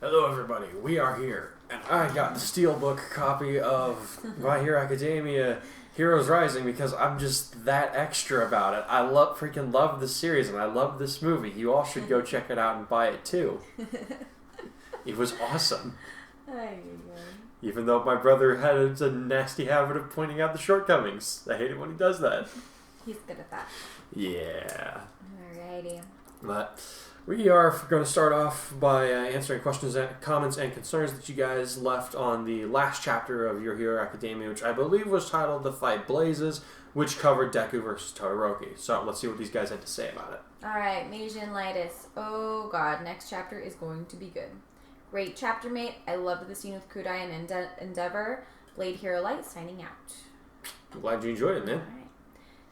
Hello everybody, we are here, and I got the steelbook copy of My Hero Academia Heroes Rising because I'm just that extra about it. I freaking love this series and I love this movie. You all should go check it out and buy it too. It was awesome. Even though my brother had a nasty habit of pointing out the shortcomings. I hate it when he does that. He's good at that. Yeah. Alrighty. But we are going to start off by answering questions, comments, and concerns that you guys left on the last chapter of Your Hero Academia, which I believe was titled The Fight Blazes, which covered Deku versus Todoroki. So let's see what these guys had to say about it. Alright, Majin Lightus. Oh god, next chapter is going to be good. Great chapter, mate. I loved the scene with Kurai and Endeavor. Blade Hero Light signing out. I'm glad you enjoyed it, man. Alright.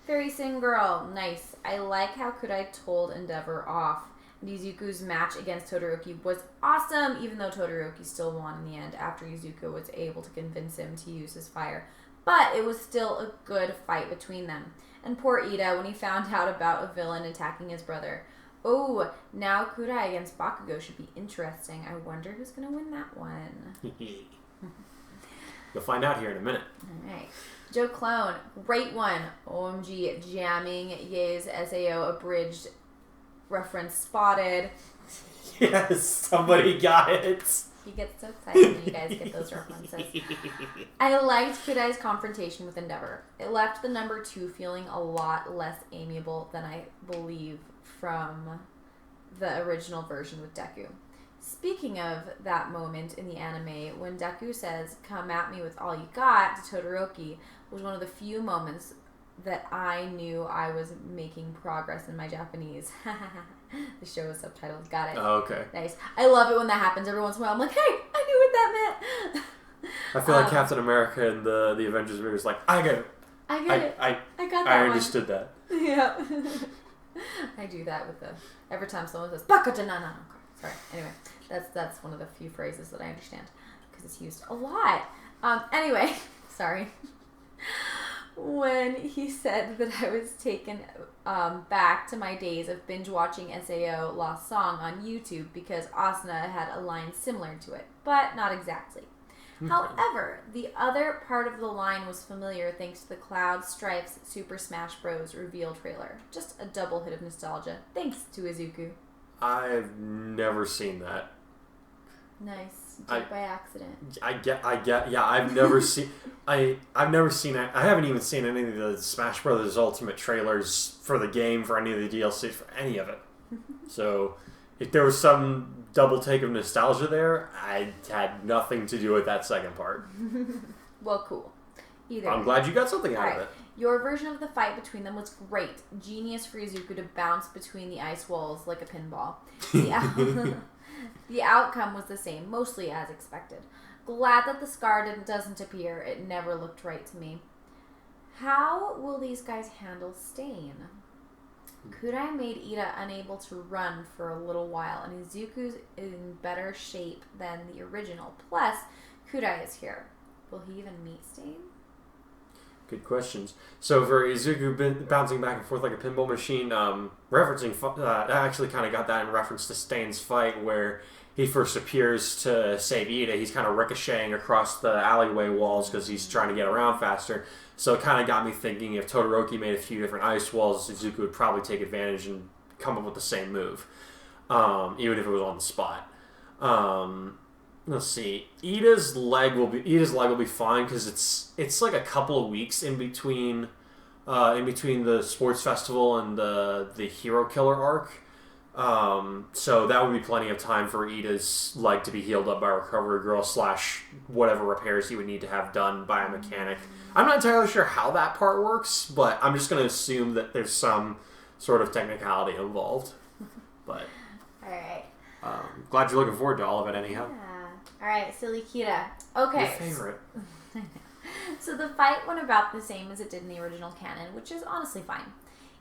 Fairy Sing Girl. Nice. I like how Kurai told Endeavor off. Izuku's match against Todoroki was awesome, even though Todoroki still won in the end after Izuku was able to convince him to use his fire. But it was still a good fight between them. And poor Ida when he found out about a villain attacking his brother. Oh, now Kurai against Bakugo should be interesting. I wonder who's going to win that one. You'll find out here in a minute. Alright. Joe Clone, great one. OMG, jamming Ye's SAO abridged reference spotted. Yes, somebody got it. You get so excited when you guys get those references. I liked Kudai's confrontation with Endeavor. It left the number 2 feeling a lot less amiable than I believe from the original version with Deku. Speaking of that moment in the anime, when Deku says, "Come at me with all you got," to Todoroki, was one of the few moments that I knew I was making progress in my Japanese. The show is subtitled. Got it. Oh, okay. Nice. I love it when that happens every once in a while. I'm like, hey, I knew what that meant. I feel like Captain America in the Avengers movie is like, I get it. I get it. I got that I understood that. Yeah. I do that with every time someone says, Becca, no. Sorry. Anyway, that's one of the few phrases that I understand because it's used a lot. Anyway, sorry. When he said that I was taken back to my days of binge watching SAO Lost Song on YouTube because Asuna had a line similar to it, but not exactly. Okay. However, the other part of the line was familiar thanks to the Cloud Stripes Super Smash Bros. Reveal trailer. Just a double hit of nostalgia. Thanks to Izuku. I've never seen that. Nice. Did it by accident. I get. Yeah, I've never seen. I've never seen it. I haven't even seen any of the Smash Brothers Ultimate trailers for the game, for any of the DLCs, for any of it. So, if there was some double take of nostalgia there, I had nothing to do with that second part. Well, cool. I'm glad you got something out of it. Your version of the fight between them was great. Genius for Izuku to bounce between the ice walls like a pinball. The outcome was the same, mostly as expected. Glad that the scar doesn't appear. It never looked right to me. How will these guys handle Stain? Kurai made Ida unable to run for a little while, and Izuku's in better shape than the original. Plus, Kurai is here. Will he even meet Stain? Good questions. So for Izuku bouncing back and forth like a pinball machine, referencing, I actually kind of got that in reference to Stain's fight where he first appears to save Ida. He's kind of ricocheting across the alleyway walls because he's trying to get around faster. So it kind of got me thinking if Todoroki made a few different ice walls, Izuku would probably take advantage and come up with the same move, even if it was on the spot. Let's see. Ida's leg will be fine because it's like a couple of weeks in between the sports festival and the hero killer arc. So that would be plenty of time for Ida's leg to be healed up by Recovery Girl / whatever repairs he would need to have done by a mechanic. I'm not entirely sure how that part works, but I'm just going to assume that there's some sort of technicality involved. But all right. Glad you're looking forward to all of it anyhow. Yeah. All right, Silly Kira. Okay. Your favorite. So the fight went about the same as it did in the original canon, which is honestly fine.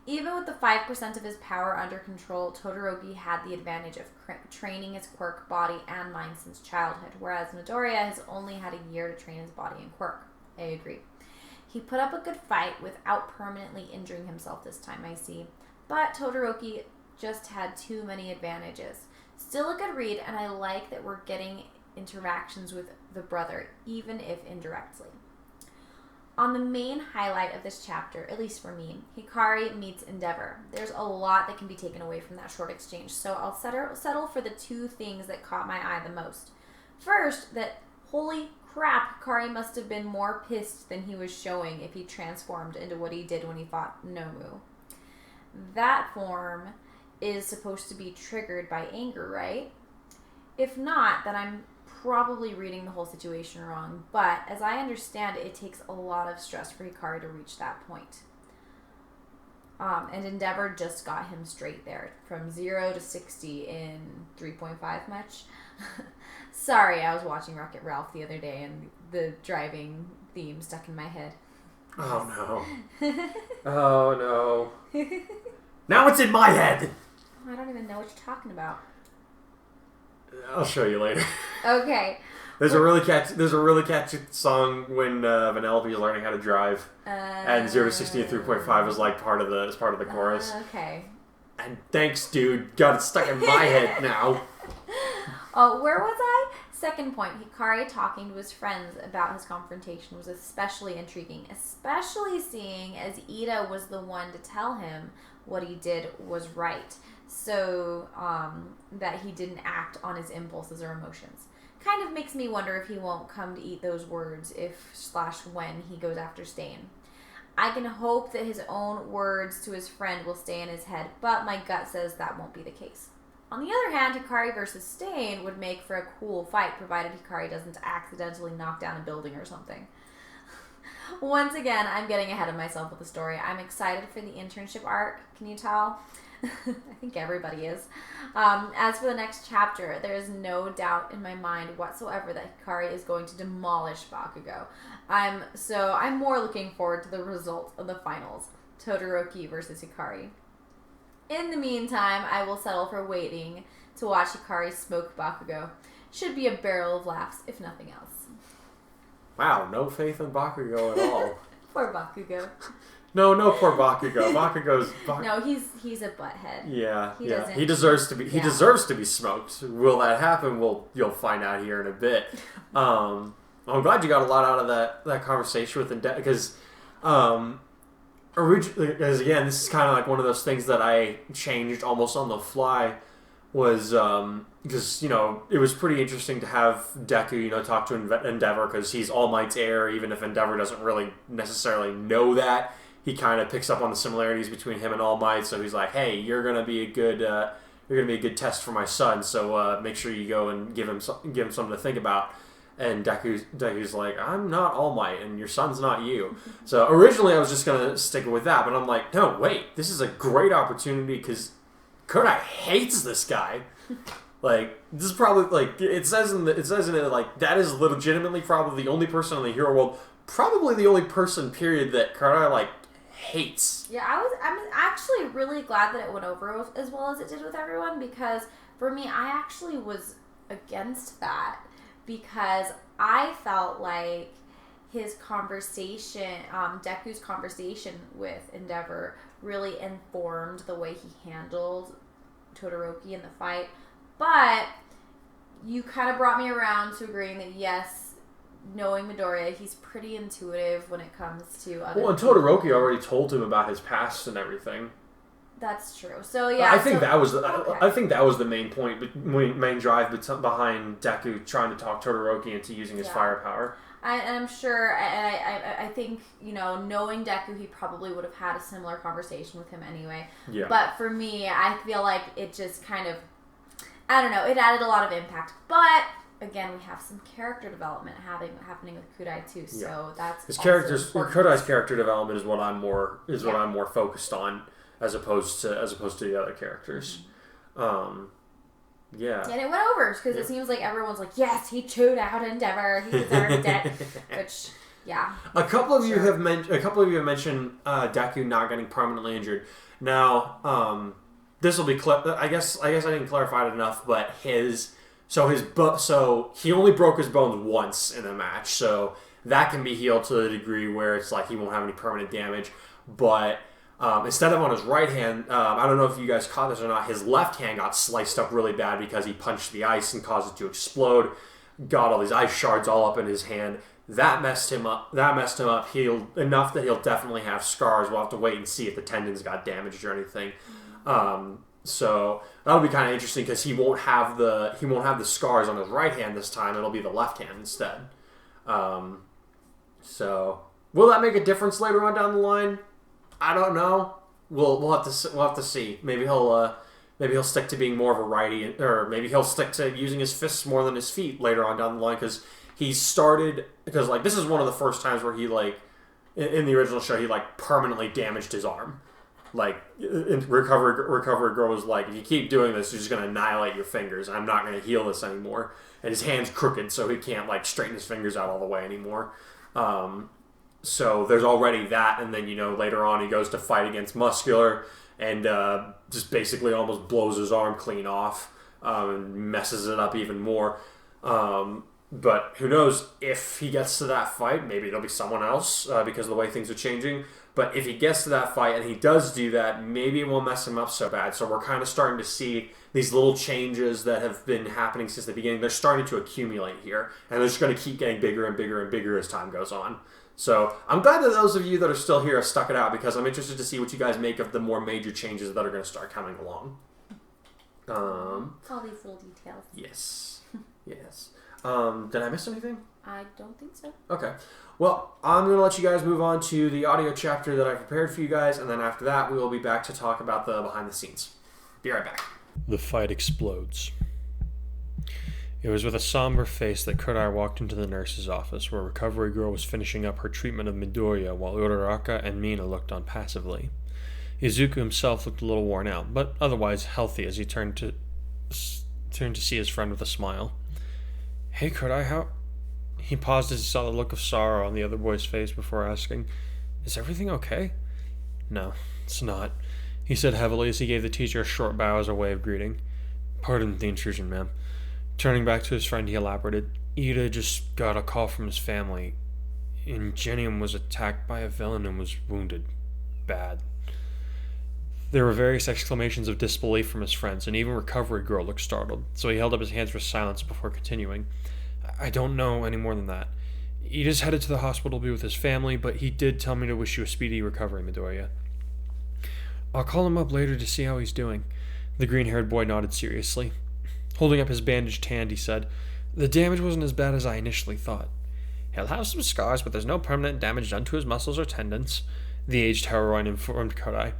Even with the 5% of his power under control, Todoroki had the advantage of training his quirk body and mind since childhood, whereas Midoriya has only had a year to train his body and quirk. I agree. He put up a good fight without permanently injuring himself this time, I see. But Todoroki just had too many advantages. Still a good read, and I like that we're getting interactions with the brother, even if indirectly. On the main highlight of this chapter, at least for me, Hikari meets Endeavor. There's a lot that can be taken away from that short exchange, so I'll settle for the two things that caught my eye the most. First, that holy crap, Hikari must have been more pissed than he was showing if he transformed into what he did when he fought Nomu. That form is supposed to be triggered by anger, right? If not, then I'm probably reading the whole situation wrong, but as I understand it, it takes a lot of stress for Hikari to reach that point. And Endeavor just got him straight there, from 0 to 60 in 3.5 much. Sorry, I was watching Wreck-It Ralph the other day, and the driving theme stuck in my head. Oh no. Oh no. Now it's in my head! I don't even know what you're talking about. I'll show you later. Okay. There's a really catchy song when Vanellope is learning how to drive, and 0 to 60 and 3.5 is like part of the chorus. Okay. And thanks, dude. Got it stuck in my head now. Oh, where was I? Second point, Hikari talking to his friends about his confrontation was especially intriguing, especially seeing as Ida was the one to tell him what he did was right, so that he didn't act on his impulses or emotions. Kind of makes me wonder if he won't come to eat those words if/when he goes after Stain. I can hope that his own words to his friend will stay in his head, but my gut says that won't be the case. On the other hand, Hikari versus Stain would make for a cool fight, provided Hikari doesn't accidentally knock down a building or something. Once again, I'm getting ahead of myself with the story. I'm excited for the internship arc. Can you tell? I think everybody is. As for the next chapter, there is no doubt in my mind whatsoever that Hikari is going to demolish Bakugo. I'm more looking forward to the result of the finals, Todoroki versus Hikari. In the meantime, I will settle for waiting to watch Hikari smoke Bakugo. Should be a barrel of laughs, if nothing else. Wow, no faith in Bakugo at all. Poor Bakugo. No, poor Bakugo. No, he's a butthead. Yeah, he deserves to be. He deserves to be smoked. Will that happen? You'll find out here in a bit. I'm glad you got a lot out of that conversation with Endeavor, because originally, because again, this is kind of like one of those things that I changed almost on the fly. Was because it was pretty interesting to have Deku talk to Endeavor, because he's All Might's heir, even if Endeavor doesn't really necessarily know that. He kind of picks up on the similarities between him and All Might, so he's like, "Hey, you're gonna be a good test for my son. So make sure you go and give him something to think about." And Deku's like, "I'm not All Might, and your son's not you." So originally I was just gonna stick with that, but I'm like, no, wait, this is a great opportunity because Kurai hates this guy. Like, this is probably like it says in it, like, that is legitimately probably the only person in the hero world, probably the only person period that Kurai like hates. Yeah, I'm actually really glad that it went over as well as it did with everyone, because for me, I actually was against that, because I felt like his conversation, Deku's conversation with Endeavor, really informed the way he handled Todoroki in the fight. But you kind of brought me around to agreeing that yes, knowing Midoriya, he's pretty intuitive when it comes to other and Todoroki already told him about his past and everything. That's true. So yeah, I think that was the main point, main drive behind Deku trying to talk Todoroki into using his firepower. I'm sure, and I think, knowing Deku, he probably would have had a similar conversation with him anyway. Yeah. But for me, I feel like it just kind of, I don't know, it added a lot of impact. But again, we have some character development happening with Kurai too, so that's Kurai's character development is what I'm more focused on, as opposed to the other characters. Mm-hmm. Yeah. And it went over because it seems like everyone's like, yes, he chewed out Endeavor, he deserves it. Which, yeah. A couple of you have mentioned Deku not getting permanently injured. Now, this will be I guess I didn't clarify it enough, but so he only broke his bones once in a match, so that can be healed to the degree where it's like he won't have any permanent damage. But Instead of on his right hand, I don't know if you guys caught this or not, his left hand got sliced up really bad because he punched the ice and caused it to explode. Got all these ice shards all up in his hand. That messed him up. Healed enough that he'll definitely have scars. We'll have to wait and see if the tendons got damaged or anything. So that'll be kind of interesting because he won't have the scars on his right hand this time. It'll be the left hand instead. So will that make a difference later on down the line? I don't know. We'll have to see. Maybe he'll stick to being more of a righty, or maybe he'll stick to using his fists more than his feet later on down the line because like this is one of the first times where he like in the original show he like permanently damaged his arm. Like Recovery Girl was like, if you keep doing this, you're just gonna annihilate your fingers. I'm not gonna heal this anymore. And his hand's crooked, so he can't like straighten his fingers out all the way anymore. So there's already that, and then later on he goes to fight against Muscular and just basically almost blows his arm clean off and messes it up even more. But who knows if he gets to that fight? Maybe it'll be someone else because of the way things are changing. But if he gets to that fight and he does do that, maybe it won't mess him up so bad. So we're kind of starting to see these little changes that have been happening since the beginning. They're starting to accumulate here, and they're just going to keep getting bigger and bigger and bigger as time goes on. So I'm glad that those of you that are still here have stuck it out because I'm interested to see what you guys make of the more major changes that are going to start coming along. All these little details. Yes. Yes. Did I miss anything? I don't think so. Okay. Well, I'm going to let you guys move on to the audio chapter that I prepared for you guys, and then after that, we will be back to talk about the behind the scenes. Be right back. The fight explodes. It was with a somber face that Kurai walked into the nurse's office, where Recovery Girl was finishing up her treatment of Midoriya, while Uraraka and Mina looked on passively. Izuku himself looked a little worn out, but otherwise healthy as he turned to see his friend with a smile. "Hey, Kurai, how..." He paused as he saw the look of sorrow on the other boy's face before asking, "Is everything okay?" "No, it's not," he said heavily as he gave the teacher a short bow as a way of greeting. "Pardon the intrusion, ma'am." Turning back to his friend, he elaborated, "Ida just got a call from his family. Ingenium was attacked by a villain and was wounded. Bad." There were various exclamations of disbelief from his friends, and even Recovery Girl looked startled, so he held up his hands for silence before continuing. "I don't know any more than that. Ida's headed to the hospital to be with his family, but he did tell me to wish you a speedy recovery, Midoriya." "I'll call him up later to see how he's doing." The green-haired boy nodded seriously. Holding up his bandaged hand, he said, "The damage wasn't as bad as I initially thought." "He'll have some scars, but there's no permanent damage done to his muscles or tendons," the aged heroine informed Kurai.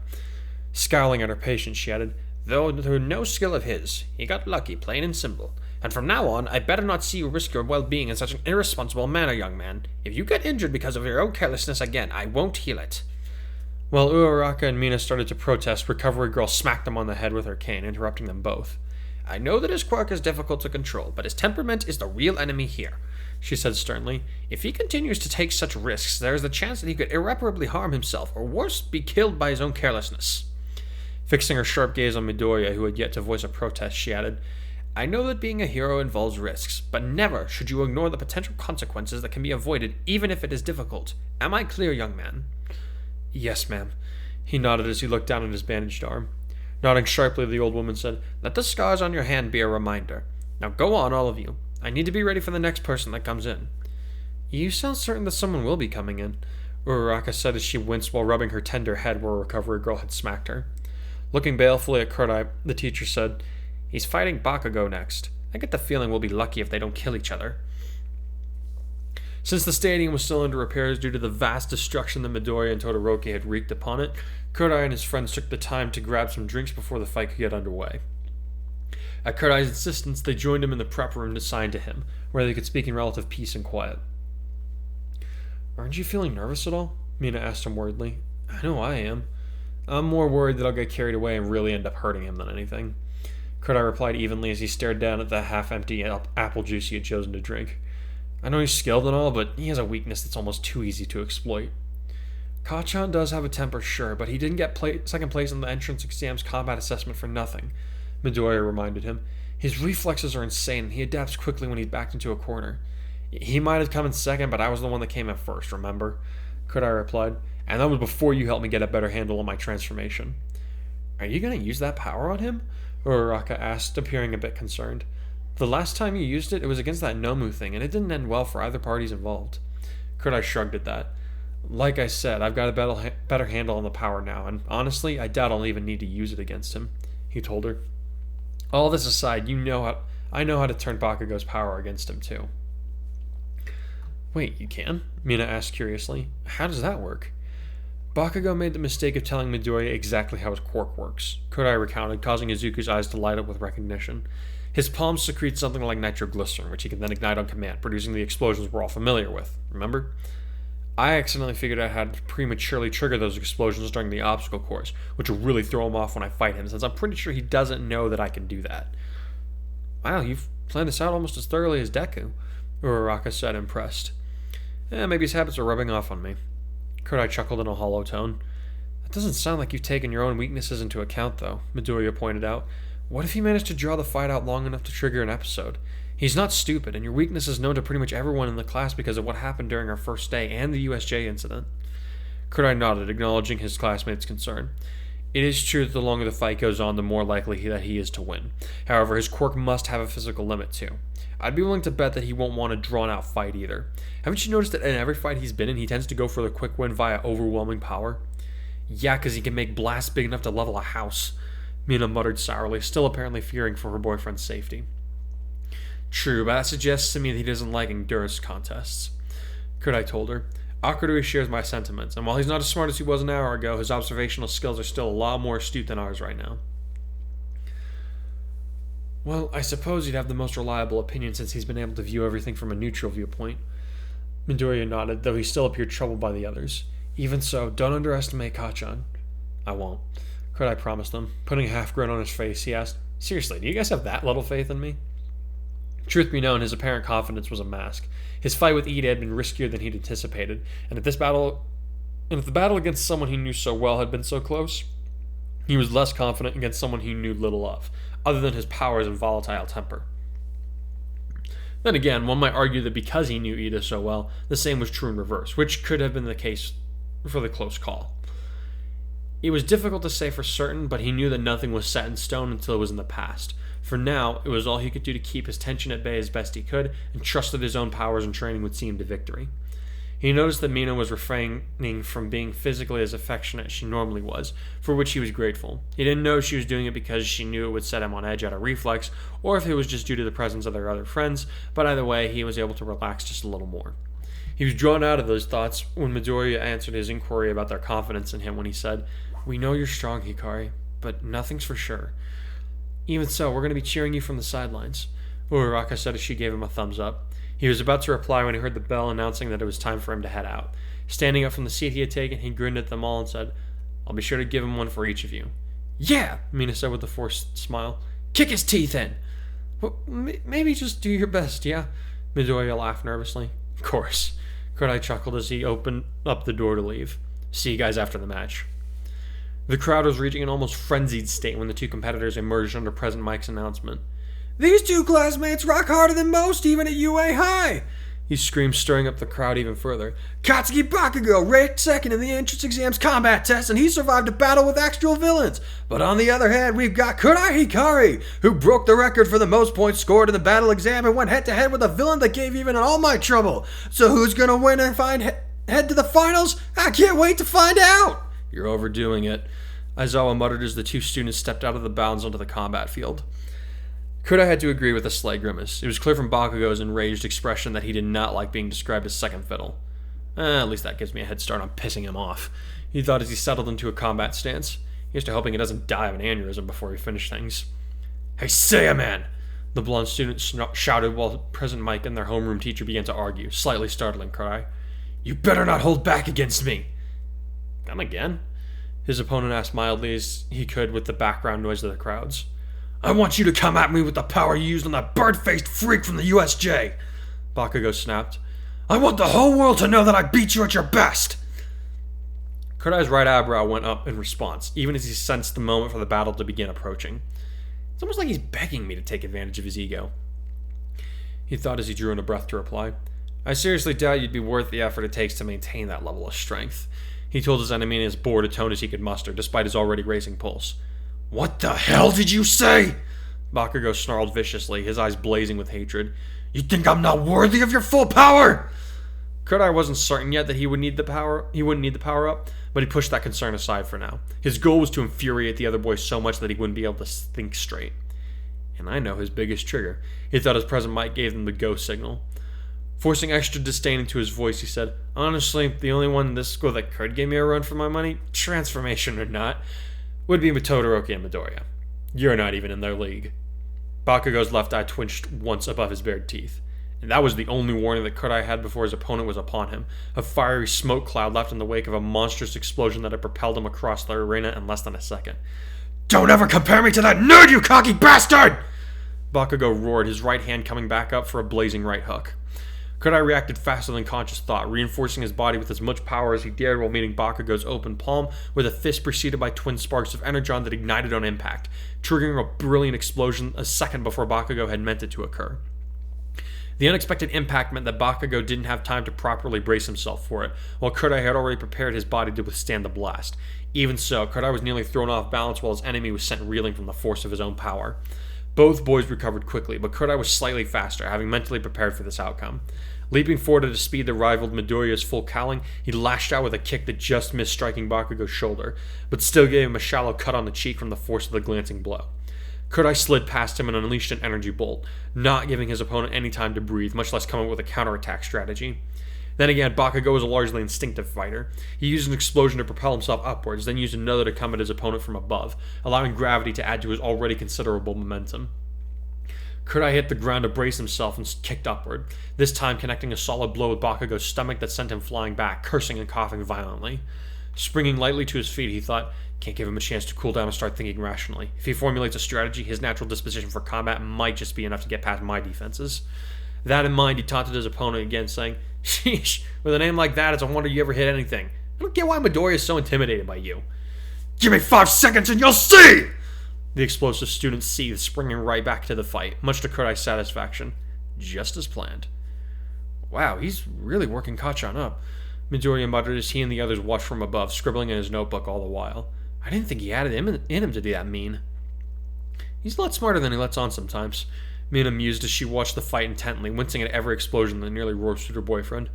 Scowling at her patient, she added, "Though through no skill of his. He got lucky, plain and simple. And from now on, I better not see you risk your well-being in such an irresponsible manner, young man. If you get injured because of your own carelessness again, I won't heal it." While Uraraka and Mina started to protest, Recovery Girl smacked them on the head with her cane, interrupting them both. "I know that his quirk is difficult to control, but his temperament is the real enemy here," she said sternly. "If he continues to take such risks, there is the chance that he could irreparably harm himself, or worse, be killed by his own carelessness." Fixing her sharp gaze on Midoriya, who had yet to voice a protest, she added, "I know that being a hero involves risks, but never should you ignore the potential consequences that can be avoided, even if it is difficult. Am I clear, young man?" "Yes, ma'am." He nodded as he looked down at his bandaged arm. Nodding sharply, the old woman said, "Let the scars on your hand be a reminder. Now go on, all of you. I need to be ready for the next person that comes in." "You sound certain that someone will be coming in," Uraraka said as she winced while rubbing her tender head where Recovery Girl had smacked her. Looking balefully at Kurai, the teacher said, "He's fighting Bakugo next. I get the feeling we'll be lucky if they don't kill each other." Since the stadium was still under repairs due to the vast destruction that Midoriya and Todoroki had wreaked upon it, Kurai and his friends took the time to grab some drinks before the fight could get underway. At Kurai's insistence, they joined him in the prep room assigned to him, where they could speak in relative peace and quiet. "Aren't you feeling nervous at all?" Mina asked him worriedly. "I know I am. I'm more worried that I'll get carried away and really end up hurting him than anything." Kurai replied evenly as he stared down at the half-empty apple juice he had chosen to drink. "I know he's skilled and all, but he has a weakness that's almost too easy to exploit." "Kachan does have a temper, sure, but he didn't get second place in the entrance exam's combat assessment for nothing," Midoriya reminded him. "His reflexes are insane, and he adapts quickly when he's backed into a corner." "He might have come in second, but I was the one that came in first, remember?" Kurai replied. And that was before you helped me get a better handle on my transformation. Are you going to use that power on him? Uraraka asked, appearing a bit concerned. The last time you used it, it was against that Nomu thing, and it didn't end well for either parties involved. Kurai shrugged at that. Like I said, I've got a better handle on the power now, and honestly, I doubt I'll even need to use it against him, he told her. All this aside, I know how to turn Bakugo's power against him, too. Wait, you can? Mina asked curiously. How does that work? Bakugo made the mistake of telling Midoriya exactly how his quirk works, Kurai recounted, causing Izuku's eyes to light up with recognition. His palms secrete something like nitroglycerin, which he can then ignite on command, producing the explosions we're all familiar with, remember? I accidentally figured out how to prematurely trigger those explosions during the obstacle course, which will really throw him off when I fight him, since I'm pretty sure he doesn't know that I can do that. Wow, you've planned this out almost as thoroughly as Deku, Uraraka said, impressed. Maybe his habits are rubbing off on me. Kurai chuckled in a hollow tone. That doesn't sound like you've taken your own weaknesses into account, though, Midoriya pointed out. What if he managed to draw the fight out long enough to trigger an episode? He's not stupid, and your weakness is known to pretty much everyone in the class because of what happened during our first day and the USJ incident. Kurai nodded, acknowledging his classmate's concern. It is true that the longer the fight goes on, the more likely that he is to win. However, his quirk must have a physical limit, too. I'd be willing to bet that he won't want a drawn-out fight either. Haven't you noticed that in every fight he's been in, he tends to go for the quick win via overwhelming power? Yeah, because he can make blasts big enough to level a house, Mina muttered sourly, still apparently fearing for her boyfriend's safety. True, but that suggests to me that he doesn't like endurance contests, Kurai told her. Akudui shares my sentiments, and while he's not as smart as he was an hour ago, his observational skills are still a lot more astute than ours right now. Well, I suppose you'd have the most reliable opinion since he's been able to view everything from a neutral viewpoint. Midoriya nodded, though he still appeared troubled by the others. Even so, don't underestimate Kachan. I won't, Kurai promised them. Putting a half-grin on his face, he asked, Seriously, do you guys have that little faith in me? Truth be known, his apparent confidence was a mask. His fight with Ida had been riskier than he'd anticipated, and if the battle against someone he knew so well had been so close, he was less confident against someone he knew little of, other than his powers and volatile temper. Then again, one might argue that because he knew Ida so well, the same was true in reverse, which could have been the case for the close call. It was difficult to say for certain, but he knew that nothing was set in stone until it was in the past. For now, it was all he could do to keep his tension at bay as best he could, and trust that his own powers and training would see him to victory. He noticed that Mina was refraining from being physically as affectionate as she normally was, for which he was grateful. He didn't know she was doing it because she knew it would set him on edge out of reflex, or if it was just due to the presence of their other friends, but either way, he was able to relax just a little more. He was drawn out of those thoughts when Midoriya answered his inquiry about their confidence in him when he said, We know you're strong, Hikari, but nothing's for sure. Even so, we're going to be cheering you from the sidelines, Uraraka said as she gave him a thumbs up. He was about to reply when he heard the bell announcing that it was time for him to head out. Standing up from the seat he had taken, he grinned at them all and said, I'll be sure to give him one for each of you. Yeah, Mina said with a forced smile. Kick his teeth in! Well, maybe just do your best, yeah? Midoriya laughed nervously. Of course. Kurai chuckled as he opened up the door to leave. See you guys after the match. The crowd was reaching an almost frenzied state when the two competitors emerged under President Mike's announcement. These two classmates rock harder than most, even at UA High! He screamed, stirring up the crowd even further. Katsuki Bakugo ranked second in the entrance exam's combat test, and he survived a battle with actual villains. But on the other hand, we've got Kurai Hikari, who broke the record for the most points scored in the battle exam and went head-to-head with a villain that gave even All Might trouble. So who's gonna win and head to the finals? I can't wait to find out! You're overdoing it, Aizawa muttered as the two students stepped out of the bounds onto the combat field. Kurai had to agree with a slight grimace. It was clear from Bakugo's enraged expression that he did not like being described as second fiddle. At least that gives me a head start on pissing him off, he thought as he settled into a combat stance. Here's to hoping he doesn't die of an aneurysm before we finish things. Hey, Saiyaman! The blonde student shouted while President Mike and their homeroom teacher began to argue, slightly startling Kurai. You better not hold back against me! Come again? His opponent asked mildly as he could with the background noise of the crowds. I want you to come at me with the power you used on that bird-faced freak from the USJ! Bakugo snapped. I want the whole world to know that I beat you at your best! Kurai's right eyebrow went up in response, even as he sensed the moment for the battle to begin approaching. It's almost like he's begging me to take advantage of his ego. He thought as he drew in a breath to reply. I seriously doubt you'd be worth the effort it takes to maintain that level of strength. He told his enemy in as bored a tone as he could muster, despite his already racing pulse. What the hell did you say? Bakugo snarled viciously, his eyes blazing with hatred. You think I'm not worthy of your full power? Kurai wasn't certain yet that he wouldn't need the power up, but he pushed that concern aside for now. His goal was to infuriate the other boy so much that he wouldn't be able to think straight. And I know his biggest trigger. He thought his present might gave them the go signal. Forcing extra disdain into his voice, he said, Honestly, the only one in this school that could give me a run for my money, transformation or not, would be Todoroki and Midoriya. You're not even in their league. Bakugo's left eye twitched once above his bared teeth. And that was the only warning that Kurai had before his opponent was upon him, a fiery smoke cloud left in the wake of a monstrous explosion that had propelled him across the arena in less than a second. Don't ever compare me to that nerd, you cocky bastard! Bakugo roared, his right hand coming back up for a blazing right hook. Kurai reacted faster than conscious thought, reinforcing his body with as much power as he dared while meeting Bakugo's open palm with a fist preceded by twin sparks of energon that ignited on impact, triggering a brilliant explosion a second before Bakugo had meant it to occur. The unexpected impact meant that Bakugo didn't have time to properly brace himself for it, while Kurai had already prepared his body to withstand the blast. Even so, Kurai was nearly thrown off balance while his enemy was sent reeling from the force of his own power. Both boys recovered quickly, but Kurai was slightly faster, having mentally prepared for this outcome. Leaping forward at a speed that rivaled Midoriya's full cowling, he lashed out with a kick that just missed striking Bakugo's shoulder, but still gave him a shallow cut on the cheek from the force of the glancing blow. Kurai slid past him and unleashed an energy bolt, not giving his opponent any time to breathe, much less come up with a counterattack strategy. Then again, Bakugo was a largely instinctive fighter. He used an explosion to propel himself upwards, then used another to come at his opponent from above, allowing gravity to add to his already considerable momentum. Kurai hit the ground to brace himself and kicked upward, this time connecting a solid blow with Bakugo's stomach that sent him flying back, cursing and coughing violently. Springing lightly to his feet, he thought, can't give him a chance to cool down and start thinking rationally. If he formulates a strategy, his natural disposition for combat might just be enough to get past my defenses. That in mind, he taunted his opponent again, saying, Sheesh, with a name like that, it's a wonder you ever hit anything. I don't get why Midoriya is so intimidated by you. Give me 5 seconds and you'll see! The explosive student seethed, springing right back to the fight, much to Kurai's satisfaction. Just as planned. Wow, he's really working Kachan up. Midoriya muttered as he and the others watched from above, scribbling in his notebook all the while. I didn't think he had it in him to do that mean. He's a lot smarter than he lets on sometimes. Mina mused as she watched the fight intently, wincing at every explosion that nearly roasted her boyfriend.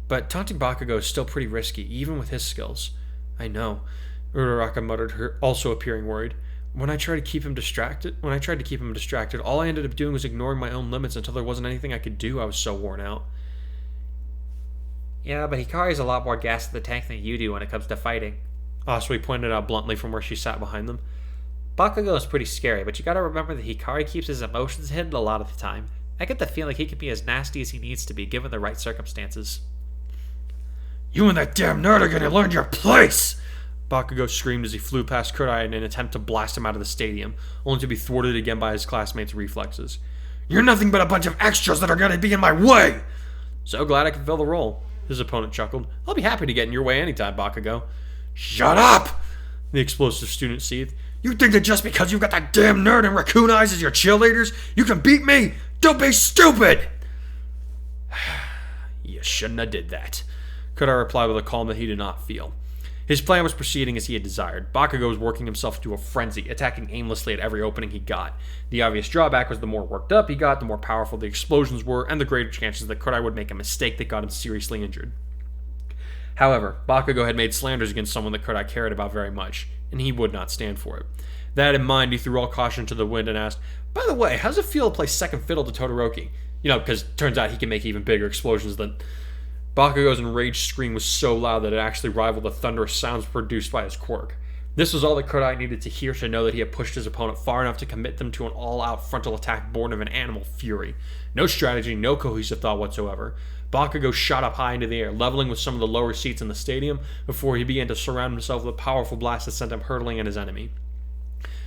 But taunting Bakugo is still pretty risky, even with his skills. I know, Uraraka muttered, her also appearing worried. When I tried to keep him distracted, all I ended up doing was ignoring my own limits until there wasn't anything I could do. I was so worn out. Yeah, but Hikari's a lot more gas in the tank than you do when it comes to fighting, Asui pointed out bluntly from where she sat behind them. Bakugo is pretty scary, but you gotta remember that Hikari keeps his emotions hidden a lot of the time. I get the feeling he can be as nasty as he needs to be given the right circumstances. You and that damn nerd are gonna learn your place! Bakugo screamed as he flew past Kurai in an attempt to blast him out of the stadium, only to be thwarted again by his classmates' reflexes. You're nothing but a bunch of extras that are gonna be in my way! So glad I can fill the role, his opponent chuckled. I'll be happy to get in your way anytime, Bakugo. Shut up! The explosive student seethed. You think that just because you've got that damn nerd and raccoon eyes as your cheerleaders, you can beat me? Don't be stupid! You shouldn't have did that, Kurai replied with a calm that he did not feel. His plan was proceeding as he had desired. Bakugo was working himself into a frenzy, attacking aimlessly at every opening he got. The obvious drawback was the more worked up he got, the more powerful the explosions were, and the greater chances that Kurai would make a mistake that got him seriously injured. However, Bakugo had made slanders against someone that Kurai cared about very much, and he would not stand for it. That in mind, he threw all caution to the wind and asked, By the way, how's it feel to play second fiddle to Todoroki? Because turns out he can make even bigger explosions than... Bakugo's enraged scream was so loud that it actually rivaled the thunderous sounds produced by his quirk. This was all that Kurai needed to hear to know that he had pushed his opponent far enough to commit them to an all-out frontal attack born of an animal fury. No strategy, no cohesive thought whatsoever. Bakugo shot up high into the air, leveling with some of the lower seats in the stadium before he began to surround himself with a powerful blast that sent him hurtling at his enemy.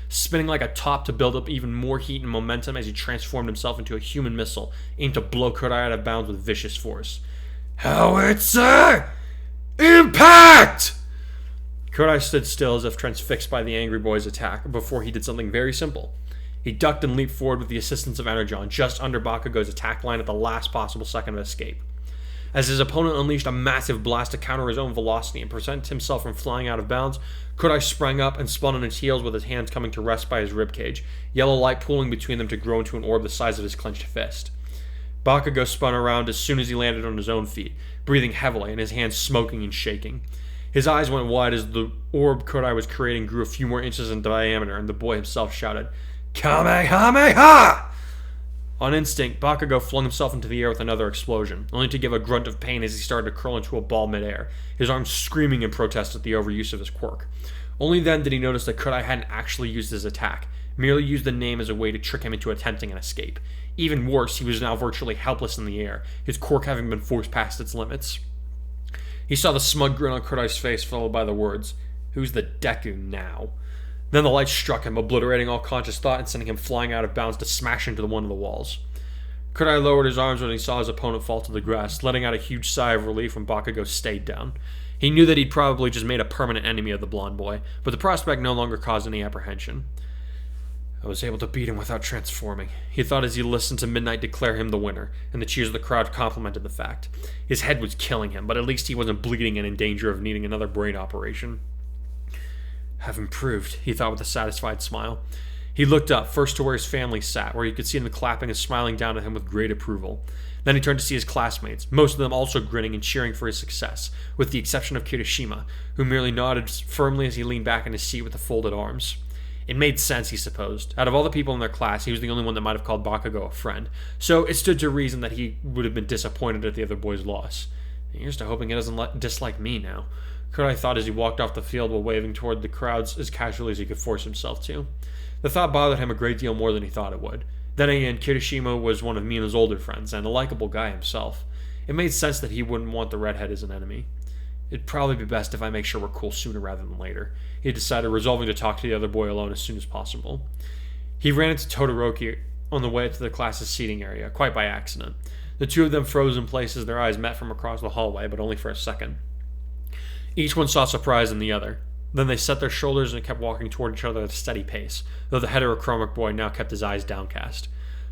Spinning like a top to build up even more heat and momentum as he transformed himself into a human missile, aimed to blow Kurai out of bounds with vicious force. Howitzer! Impact! Kurai stood still as if transfixed by the angry boy's attack before he did something very simple. He ducked and leaped forward with the assistance of Energon just under Bakugo's attack line at the last possible second of escape. As his opponent unleashed a massive blast to counter his own velocity and prevent himself from flying out of bounds, Kurai sprang up and spun on his heels with his hands coming to rest by his ribcage, yellow light pooling between them to grow into an orb the size of his clenched fist. Bakugo spun around as soon as he landed on his own feet, breathing heavily and his hands smoking and shaking. His eyes went wide as the orb Kurai was creating grew a few more inches in diameter, and the boy himself shouted, "Kamehameha!" On instinct, Bakugo flung himself into the air with another explosion, only to give a grunt of pain as he started to curl into a ball midair, his arms screaming in protest at the overuse of his quirk. Only then did he notice that Kurai hadn't actually used his attack, merely used the name as a way to trick him into attempting an escape. Even worse, he was now virtually helpless in the air, his quirk having been forced past its limits. He saw the smug grin on Kurai's face, followed by the words, "Who's the Deku now?" Then the light struck him, obliterating all conscious thought and sending him flying out of bounds to smash into one of the walls. Kurai lowered his arms when he saw his opponent fall to the grass, letting out a huge sigh of relief when Bakugo stayed down. He knew that he'd probably just made a permanent enemy of the blonde boy, but the prospect no longer caused any apprehension. I was able to beat him without transforming, he thought as he listened to Midnight declare him the winner, and the cheers of the crowd complimented the fact. His head was killing him, but at least he wasn't bleeding and in danger of needing another brain operation. Have improved, he thought with a satisfied smile. He looked up, first to where his family sat, where he could see them clapping and smiling down at him with great approval. Then he turned to see his classmates, most of them also grinning and cheering for his success, with the exception of Kirishima, who merely nodded firmly as he leaned back in his seat with the folded arms. It made sense, he supposed. Out of all the people in their class, he was the only one that might have called Bakugo a friend, so it stood to reason that he would have been disappointed at the other boy's loss. Here's to hoping he doesn't dislike me now, Kurai thought as he walked off the field while waving toward the crowds as casually as he could force himself to. The thought bothered him a great deal more than he thought it would. Then again, Kirishima was one of Mina's older friends, and a likable guy himself. It made sense that he wouldn't want the redhead as an enemy. It'd probably be best if I make sure we're cool sooner rather than later, he decided, resolving to talk to the other boy alone as soon as possible. He ran into Todoroki on the way to the class's seating area, quite by accident. The two of them froze in place as their eyes met from across the hallway, but only for a second. Each one saw surprise in the other. Then they set their shoulders and kept walking toward each other at a steady pace, though the heterochromic boy now kept his eyes downcast.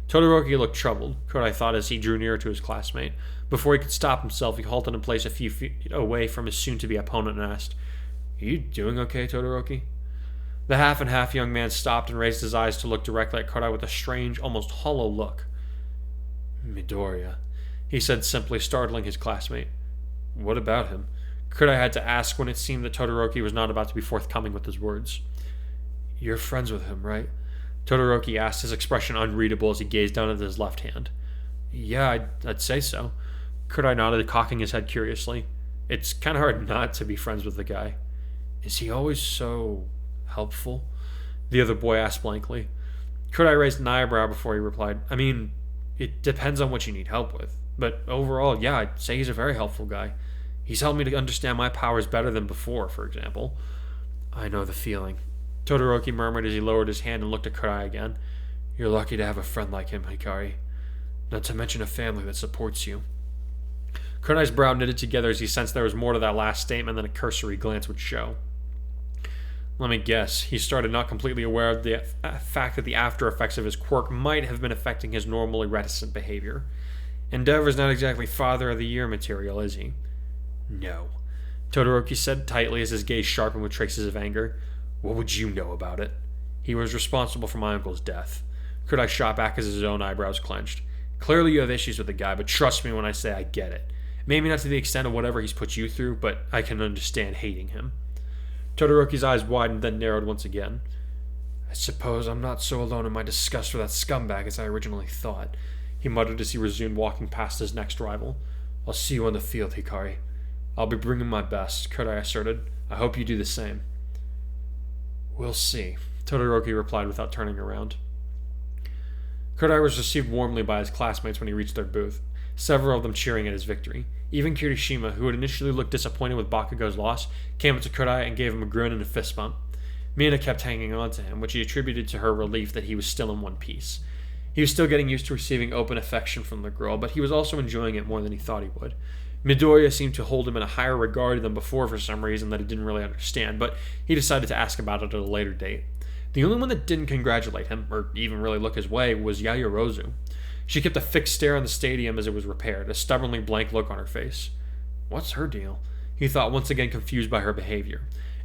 Todoroki looked troubled, Kurai thought as he drew nearer to his classmate. Before he could stop himself, he halted in place a few feet away from his soon-to-be opponent and asked, "Are you doing okay, Todoroki?" The half-and-half young man stopped and raised his eyes to look directly at Kurai with a strange, almost hollow look. "Midoriya," he said simply, startling his classmate. "What about him?" Kurai had to ask when it seemed that Todoroki was not about to be forthcoming with his words. "You're friends with him, right?" Todoroki asked, his expression unreadable as he gazed down at his left hand. "Yeah, I'd say so." Kurai nodded, cocking his head curiously. "It's kind of hard not to be friends with the guy." "Is he always so helpful?" the other boy asked blankly. Kurai raised an eyebrow before he replied, "I mean, it depends on what you need help with. But overall, yeah, I'd say he's a very helpful guy. He's helped me to understand my powers better than before, for example." "I know the feeling," Todoroki murmured as he lowered his hand and looked at Kurai again. "You're lucky to have a friend like him, Hikari. Not to mention a family that supports you." Kurai's brow knitted together as he sensed there was more to that last statement than a cursory glance would show. "Let me guess," he started, not completely aware of the fact that the after effects of his quirk might have been affecting his normally reticent behavior. "Endeavor's not exactly Father of the Year material, is he?" "No," Todoroki said tightly as his gaze sharpened with traces of anger. "What would you know about it?" "He was responsible for my uncle's death." Kurai shot back as his own eyebrows clenched. "Clearly you have issues with the guy, but trust me when I say I get it. Maybe not to the extent of whatever he's put you through, but I can understand hating him." Todoroki's eyes widened, then narrowed once again. "I suppose I'm not so alone in my disgust for that scumbag as I originally thought," he muttered as he resumed walking past his next rival. "I'll see you on the field, Hikari." "I'll be bringing my best," Kurai asserted. "I hope you do the same." "We'll see," Todoroki replied without turning around. Kurai was received warmly by his classmates when he reached their booth, several of them cheering at his victory. Even Kirishima, who had initially looked disappointed with Bakugo's loss, came up to Kurai and gave him a grin and a fist bump. Mina kept hanging on to him, which he attributed to her relief that he was still in one piece. He was still getting used to receiving open affection from the girl, but he was also enjoying it more than he thought he would. Midoriya seemed to hold him in a higher regard than before for some reason that he didn't really understand, but he decided to ask about it at a later date. The only one that didn't congratulate him, or even really look his way, was Yaoyorozu. She kept a fixed stare on the stadium as it was repaired, a stubbornly blank look on her face. What's her deal? He thought, once again confused by her behavior.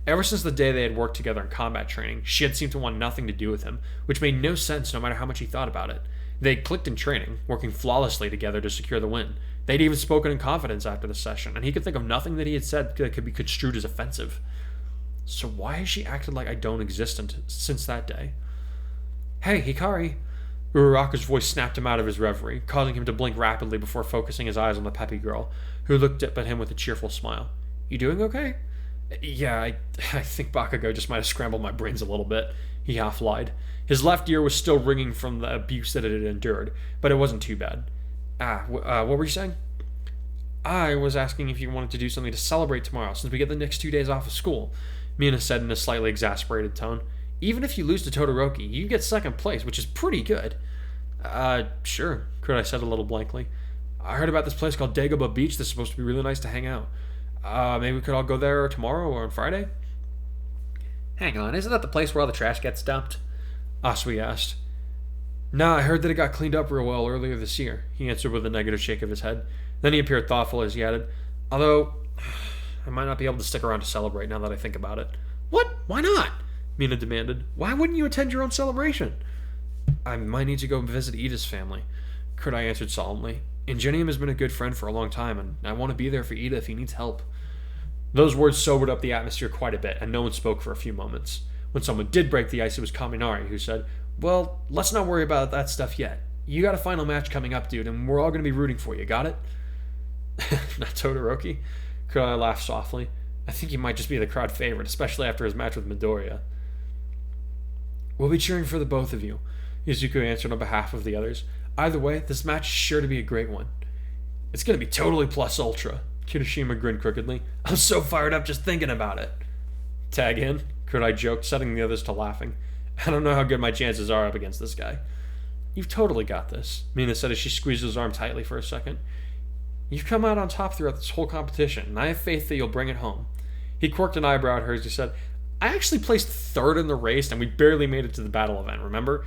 Ever since the day they had worked together in combat training, she had seemed to want nothing to do with him, which made no sense no matter how much he thought about it. They had clicked in training, working flawlessly together to secure the win. They'd even spoken in confidence after the session, and he could think of nothing that he had said that could be construed as offensive. So why has she acted like I don't exist since that day? Hey, Hikari! Uraraka's voice snapped him out of his reverie, causing him to blink rapidly before focusing his eyes on the peppy girl, who looked up at him with a cheerful smile. You doing okay? Yeah, I think Bakugo just might have scrambled my brains a little bit, he half lied. His left ear was still ringing from the abuse that it had endured, but it wasn't too bad. What were you saying? I was asking if you wanted to do something to celebrate tomorrow, since we get the next 2 days off of school, Mina said in a slightly exasperated tone. Even if you lose to Todoroki, you get second place, which is pretty good. Sure, Kurai said a little blankly. I heard about this place called Dagobah Beach that's supposed to be really nice to hang out. Maybe we could all go there tomorrow or on Friday? Hang on, isn't that the place where all the trash gets dumped? Asui asked. Nah, I heard that it got cleaned up real well earlier this year, he answered with a negative shake of his head. Then he appeared thoughtful as he added, although, I might not be able to stick around to celebrate now that I think about it. What? Why not? Mina demanded. Why wouldn't you attend your own celebration? I might need to go visit Ida's family, Kurai answered solemnly. Ingenium has been a good friend for a long time, and I want to be there for Ida if he needs help. Those words sobered up the atmosphere quite a bit, and no one spoke for a few moments. When someone did break the ice, it was Kaminari, who said, Well, let's not worry about that stuff yet. You got a final match coming up, dude, and we're all going to be rooting for you, got it? Not Todoroki? Kurai laughed softly. I think he might just be the crowd favorite, especially after his match with Midoriya. We'll be cheering for the both of you, Izuku answered on behalf of the others. Either way, this match is sure to be a great one. It's going to be totally plus ultra, Kirishima grinned crookedly. I'm so fired up just thinking about it. Tag in, Kurai joked, setting the others to laughing. I don't know how good my chances are up against this guy. You've totally got this, Mina said as she squeezed his arm tightly for a second. You've come out on top throughout this whole competition, and I have faith that you'll bring it home. He quirked an eyebrow at her as he said, I actually placed third in the race, and we barely made it to the battle event, remember?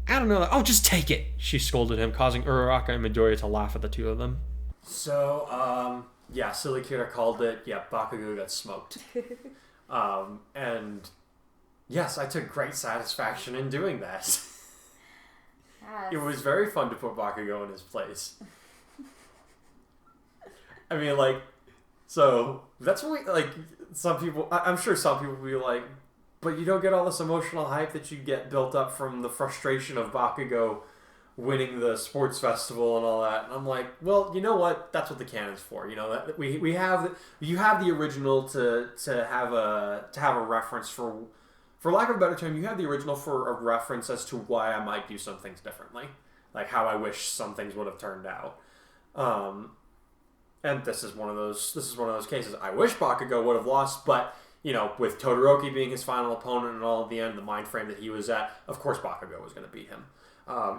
I don't know. Oh, just take it, she scolded him, causing Uraraka and Midoriya to laugh at the two of them. So, yeah, Silly Kira called it. Yeah, Bakugo got smoked. And yes, I took great satisfaction in doing that. Yes. It was very fun to put Bakugo in his place. I mean, like, so that's what we, like, some people, I'm sure some people will be like, but you don't get all this emotional hype that you get built up from the frustration of Bakugo winning the sports festival and all that. And I'm like, well, you know what? That's what the canon's for. You know, that we have, you have the original to have a reference for lack of a better term, you have the original for a reference as to why I might do some things differently, like how I wish some things would have turned out. And this is one of those cases. I wish Bakugo would have lost, but you know, with Todoroki being his final opponent and all at the end, the mind frame that he was at, of course Bakugo was going to beat him.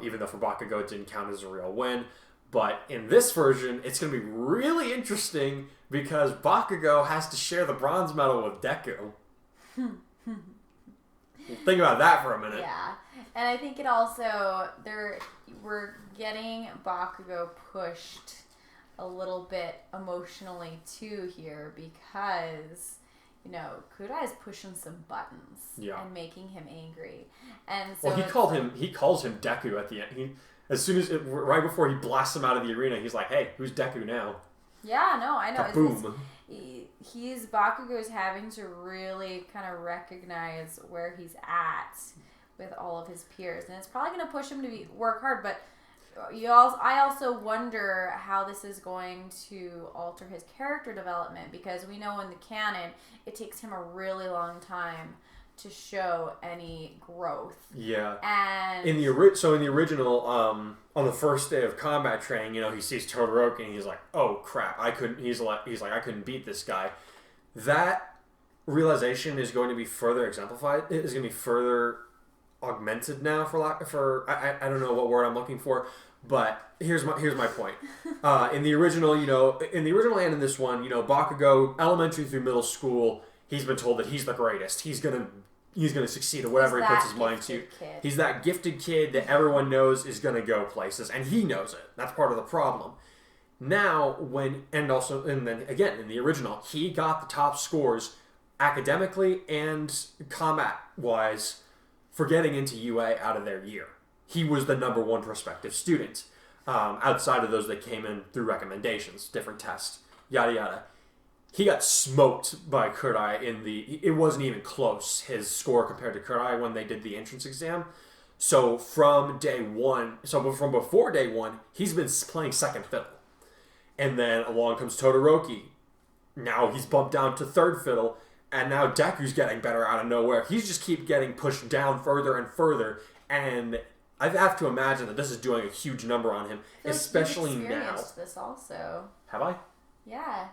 Even though for Bakugo it didn't count as a real win. But in this version, it's going to be really interesting because Bakugo has to share the bronze medal with Deku. Think about that for a minute. Yeah. And I think it also, we're getting Bakugo pushed a little bit emotionally too here because, you know, Kurai is pushing some buttons and making him angry. And so well, he calls him Deku at the end. Right before he blasts him out of the arena, he's like, "Hey, who's Deku now?" Yeah, no, I know. Boom. Bakugo's having to really kind of recognize where he's at with all of his peers, and it's probably going to push him to work hard. But I also wonder how this is going to alter his character development because we know in the canon it takes him a really long time to show any growth. Yeah. And in the original, on the first day of combat training, you know, he sees Todoroki and he's like, "Oh crap! I couldn't." He's like, "I couldn't beat this guy." That realization is going to be further exemplified. It is going to be further augmented now I don't know what word I'm looking for, but here's my point. In the original and in this one, you know, Bakugo, elementary through middle school, he's been told that he's the greatest. He's gonna succeed at whatever he puts his mind to. He's that gifted kid that everyone knows is going to go places, and he knows it. That's part of the problem. Now, and then again, in the original, he got the top scores academically and combat-wise for getting into UA out of their year. He was the number one prospective student, outside of those that came in through recommendations, different tests, yada yada. He got smoked by Kurai it wasn't even close, his score compared to Kurai when they did the entrance exam. So from before day one, he's been playing second fiddle. And then along comes Todoroki. Now he's bumped down to third fiddle, and now Deku's getting better out of nowhere. He's just keep getting pushed down further and further, and I have to imagine that this is doing a huge number on him, especially you've now. Experienced this also. Have I? Yeah.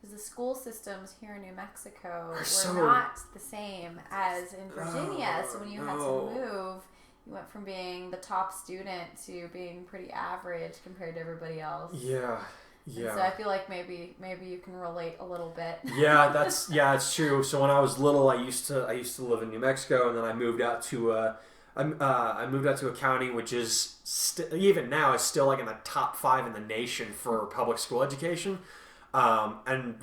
Because the school systems here in New Mexico were not the same as in Virginia. So when you had to move, you went from being the top student to being pretty average compared to everybody else. Yeah. And so I feel like maybe you can relate a little bit. It's true. So when I was little, I used to live in New Mexico, and then I moved out to a county which is even now is still like in the top 5 in the nation for public school education. And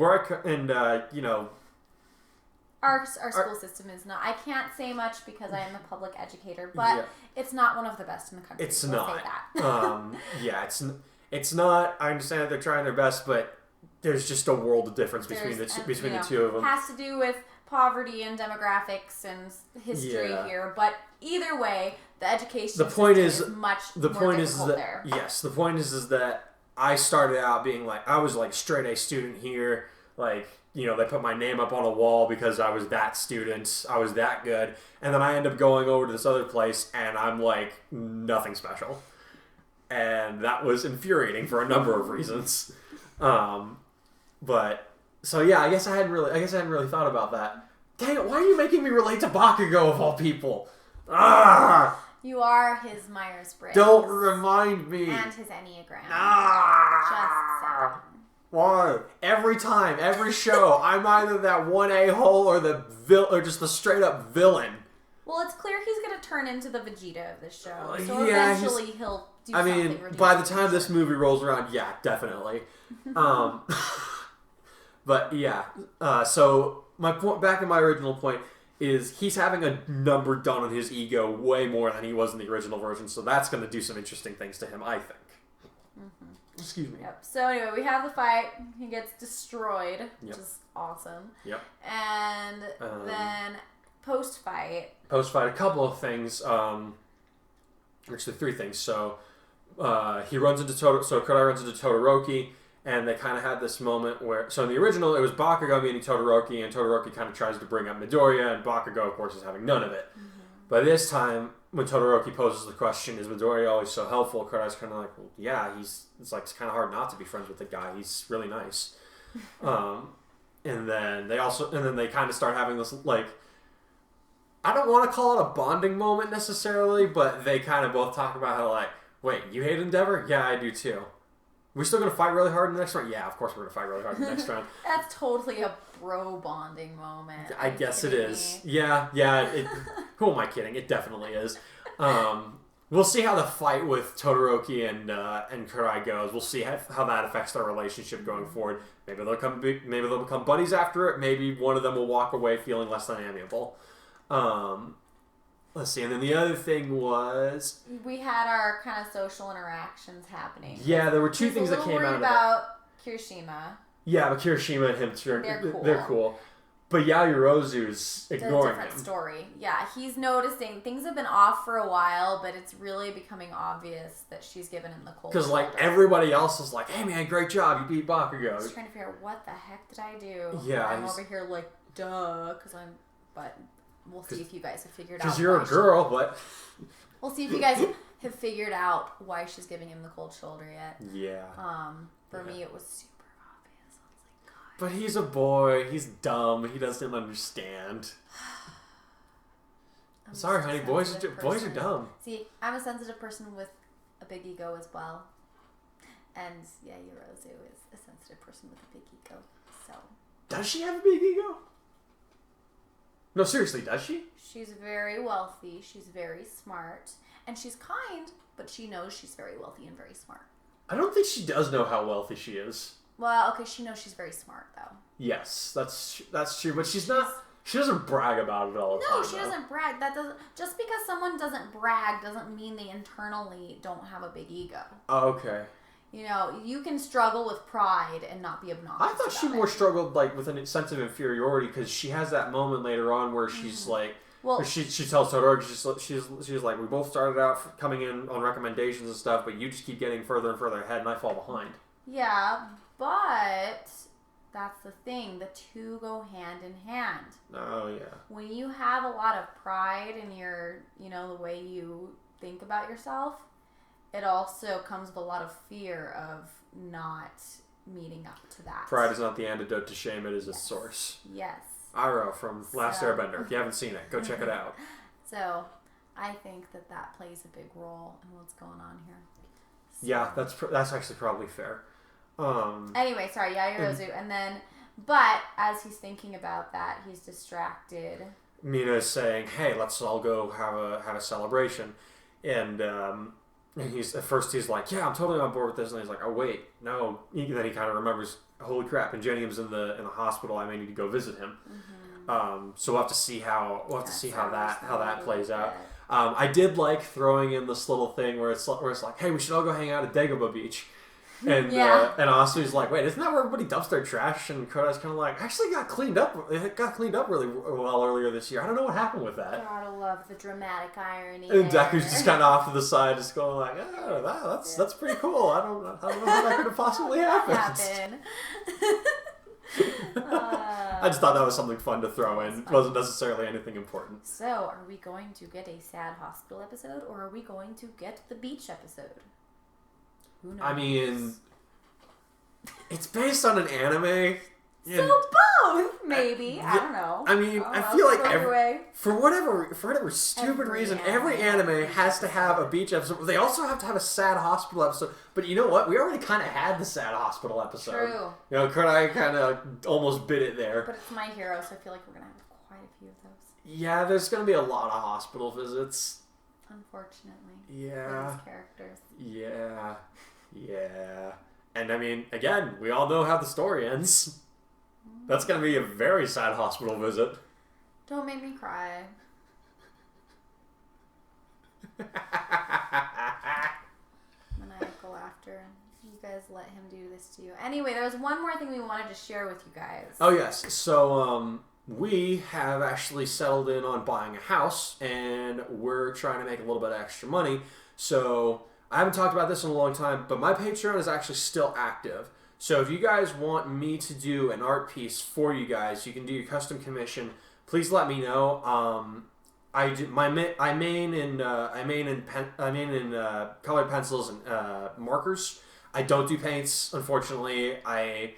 our school system is not. I can't say much because I am a public educator, but it's not one of the best in the country. It's not. Say that. It's not. I understand that they're trying their best, but there's just a world of difference between the two of them. It has to do with poverty and demographics and history here, but either way, the education system is much more difficult there. Yes, the point is that I started out being like, I was like straight A student here, like, they put my name up on a wall because I was that student, I was that good, and then I end up going over to this other place and I'm like nothing special. And that was infuriating for a number of reasons. But so yeah, I guess I hadn't really thought about that. Dang it, why are you making me relate to Bakugo of all people? Ah! You are his Myers-Briggs. Don't remind me. And his Enneagram. Ah! Just 7. Why? Every time, every show, I'm either that one a-hole or just the straight up villain. Well, it's clear he's going to turn into the Vegeta of the show. So eventually he'll do something ridiculous. By the time this movie rolls around, yeah, definitely. But yeah, so my point, back in my original point, is he's having a number done on his ego way more than he was in the original version, so that's going to do some interesting things to him, I think. Mm-hmm. Excuse me. Yep. So anyway, we have the fight. He gets destroyed, which is awesome. Yep. And then post-fight, a couple of things. Actually, 3 things. So he runs into Kurai runs into Todoroki. And they kind of had this moment where... So in the original, it was Bakugo meeting Todoroki, and Todoroki kind of tries to bring up Midoriya, and Bakugo, of course, is having none of it. Mm-hmm. But this time, when Todoroki poses the question, is Midoriya always so helpful? Kurai's kind of like, well, yeah, it's kind of hard not to be friends with the guy. He's really nice. And then they kind of start having this, like... I don't want to call it a bonding moment necessarily, but they kind of both talk about how, like, wait, you hate Endeavor? Yeah, I do too. We're still going to fight really hard in the next round? Yeah, of course we're going to fight really hard in the next round. That's totally a bro bonding moment. I guess it is. Yeah. Who am I kidding? It definitely is. We'll see how the fight with Todoroki and Kurai goes. We'll see how that affects their relationship going forward. Maybe they'll become buddies after it. Maybe one of them will walk away feeling less than amiable. Let's see, and then the other thing was... We had our kind of social interactions happening. Yeah, there were 2 things that came out of about Kirishima. Yeah, but Kirishima and him, they're cool. But Yayorozu's ignoring him. It's a different story. Yeah, he's noticing things have been off for a while, but it's really becoming obvious that she's given him the cold shoulder. Because, everybody else is like, hey man, great job, you beat Bakugo. He's trying to figure out, what the heck did I do? Yeah. I'm over here like, duh, but... We'll see if you guys have figured out. Because you're a girl, but... We'll see if you guys have figured out why she's giving him the cold shoulder yet. Yeah. For me, it was super obvious. I was like, God. But he's a boy. He's dumb. He doesn't understand. Sorry, honey. Boys are dumb. See, I'm a sensitive person with a big ego as well. And, yeah, Yorozu is a sensitive person with a big ego. So. Does she have a big ego? No, seriously, does she? She's very wealthy. She's very smart. And she's kind, but she knows she's very wealthy and very smart. I don't think she does know how wealthy she is. Well, okay, she knows she's very smart, though. Yes, that's true. But she's not... She doesn't brag about it all the time. No, she doesn't brag. That doesn't... Just because someone doesn't brag doesn't mean they internally don't have a big ego. Oh, okay. You know, you can struggle with pride and not be obnoxious. I thought she more struggled like with a sense of inferiority because she has that moment later on where she's like... Well, she tells Todoroki, she's like, we both started out coming in on recommendations and stuff, but you just keep getting further and further ahead, and I fall behind. Yeah, but that's the thing. The two go hand in hand. Oh, yeah. When you have a lot of pride in your, the way you think about yourself, it also comes with a lot of fear of not meeting up to that. Pride is not the antidote to shame, it is its source. Yes. Iroh from Last Airbender. If you haven't seen it, go check it out. So, I think that plays a big role in what's going on here. So. Yeah, that's actually probably fair. Anyway, sorry, Yaoyorozu, and then, but as he's thinking about that, he's distracted. Mina's saying, "Hey, let's all go have a celebration," and he's like, "Yeah, I'm totally on board with this," and he's like, "Oh wait, no." Then he kind of remembers, "Holy crap! Ingenium's in the hospital. I may need to go visit him." Mm-hmm. So we'll have to see how that plays out. I did like throwing in this little thing where it's like, "Hey, we should all go hang out at Dagobah Beach." And and Asu's like, wait, isn't that where everybody dumps their trash? And Kurai's kind of like, actually got cleaned up. It got cleaned up really well earlier this year. I don't know what happened with that. Gotta love the dramatic irony. And Deku's just kind of off to the side, just going like, oh, that's pretty cool. I don't know how that could have possibly happened. I just thought that was something fun to throw in. It wasn't necessarily anything important. So, are we going to get a sad hospital episode, or are we going to get the beach episode? Who knows? I mean, it's based on an anime. So both, maybe. I don't know. I mean, I feel like for whatever stupid reason, every anime has to have a beach episode. They also have to have a sad hospital episode. But you know what? We already kind of had the sad hospital episode. True. You know, Kurai kind of almost bit it there. But it's My Hero, so I feel like we're going to have quite a few of those. Yeah, there's going to be a lot of hospital visits. Unfortunately. Yeah. For these characters. Yeah. Yeah. And I mean, again, we all know how the story ends. That's going to be a very sad hospital visit. Don't make me cry. Maniacal laughter. You guys let him do this to you. Anyway, there was one more thing we wanted to share with you guys. Oh, yes. So, we have actually settled in on buying a house, and we're trying to make a little bit of extra money. So, I haven't talked about this in a long time, but my Patreon is actually still active. So if you guys want me to do an art piece for you guys, you can do your custom commission. Please let me know. I main in colored pencils and markers. I don't do paints, unfortunately. I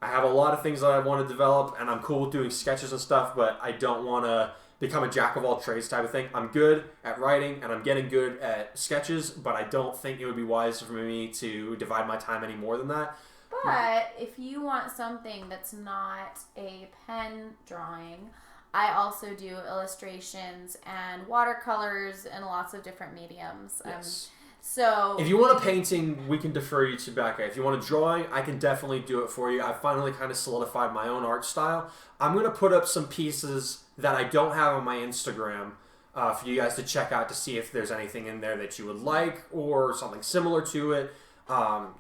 have a lot of things that I want to develop, and I'm cool with doing sketches and stuff, but I don't want to become a jack of all trades type of thing. I'm good at writing, and I'm getting good at sketches, but I don't think it would be wise for me to divide my time any more than that. But if you want something that's not a pen drawing, I also do illustrations and watercolors and lots of different mediums. Yes. So if you want a painting, we can defer you to Becca. If you want a drawing, I can definitely do it for you. I finally kind of solidified my own art style. I'm going to put up some pieces that I don't have on my Instagram for you guys to check out to see if there's anything in there that you would like or something similar to it.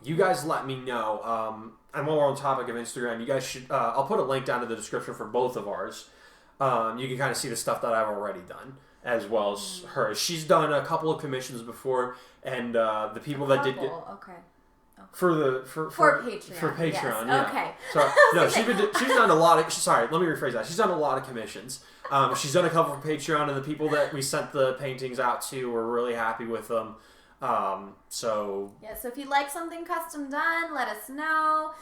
You guys let me know. And while we're on the topic of Instagram, you guys should... I'll put a link down in the description for both of ours. You can kind of see the stuff that I've already done, as well as hers. She's done a couple of commissions before, and the people that did get... Okay. For Patreon. For Patreon, yes. Yeah. Okay. So, no, she's done a lot of... Sorry, let me rephrase that. She's done a lot of commissions. She's done a couple for Patreon, and the people that we sent the paintings out to were really happy with them. So if you'd like something custom done, let us know.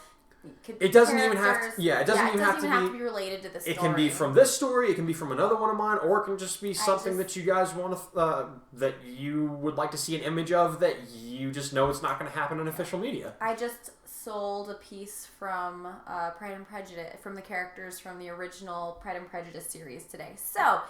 It doesn't even have to. Yeah, it doesn't even have to be related to the story. It can be from this story. It can be from another one of mine, or it can just be something that you guys want to that you would like to see an image of that you just know it's not going to happen in official media. I just sold a piece from Pride and Prejudice, from the characters from the original Pride and Prejudice series today. So,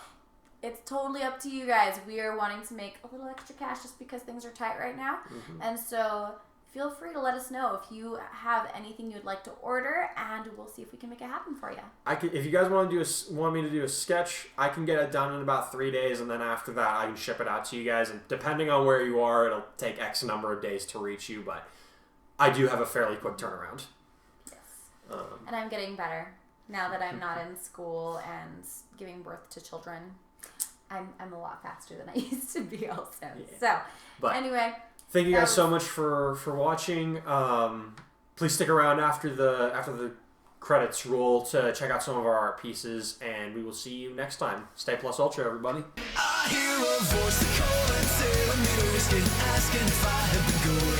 it's totally up to you guys. We are wanting to make a little extra cash just because things are tight right now. Mm-hmm. And so, feel free to let us know if you have anything you'd like to order, and we'll see if we can make it happen for you. If you guys want me to do a sketch, I can get it done in about 3 days, and then after that, I can ship it out to you guys. And depending on where you are, it'll take X number of days to reach you, but I do have a fairly quick turnaround. Yes. And I'm getting better now that I'm not in school and giving birth to children. I'm a lot faster than I used to be, also. Yeah. So, anyway. Thank you guys so much for watching. Please stick around after the credits roll to check out some of our art pieces, and we will see you next time. Stay plus ultra, everybody. I hear a voice calling, saying, asking if I have been going.